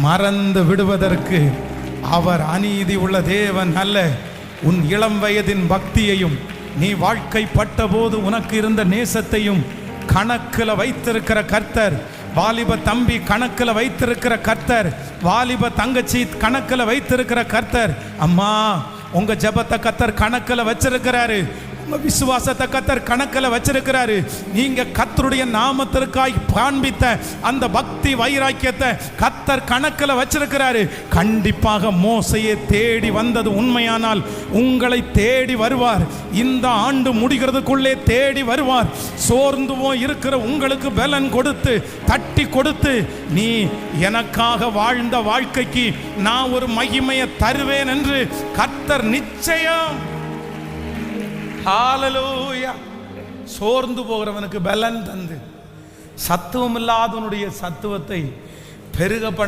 மறந்து விடுவதற்கு அவர் அநீதி உள்ள தேவன் அல்ல. உன் இளம் வயதின் பக்தியையும் நீ வாழ்க்கைப்பட்ட போது உனக்கு இருந்த நேசத்தையும் கணக்கில் வைத்திருக்கிற கர்த்தர். வாலிப தம்பி கணக்கில் வைத்திருக்கிற கர்த்தர், வாலிப தங்கச்சி கணக்கில் வைத்திருக்கிற கர்த்தர். அம்மா, உங்க ஜெபத்தை கர்த்தர் கணக்கில் வச்சிருக்கிறாரு. உங்க விசுவாசத்தை கர்த்தர் கணக்கில் வச்சிருக்கிறாரு. நீங்க கர்த்தருடைய நாமத்திற்காய் காண்பித்த அந்த பக்தி வைராக்கியத்தை கர்த்தர் கணக்கில் வச்சிருக்கிறாரு. கண்டிப்பாக மோசையை தேடி வந்தது உண்மையானால் உங்களை தேடி வருவார். இந்த ஆண்டு முடிகிறதுக்குள்ளே தேடி வருவார். சோர்ந்து போய் இருக்கிற உங்களுக்கு பலன் கொடுத்து தட்டி கொடுத்து, நீ எனக்காக வாழ்ந்த வாழ்க்கைக்கு நான் ஒரு மகிமையை தருவேன் என்று கர்த்தர் நிச்சயம். ஹல்லேலூயா. சோர்ந்து போகிறவனுக்கு பலன் தந்து சத்துவம் இல்லாதவனுடைய சத்துவத்தை பெருக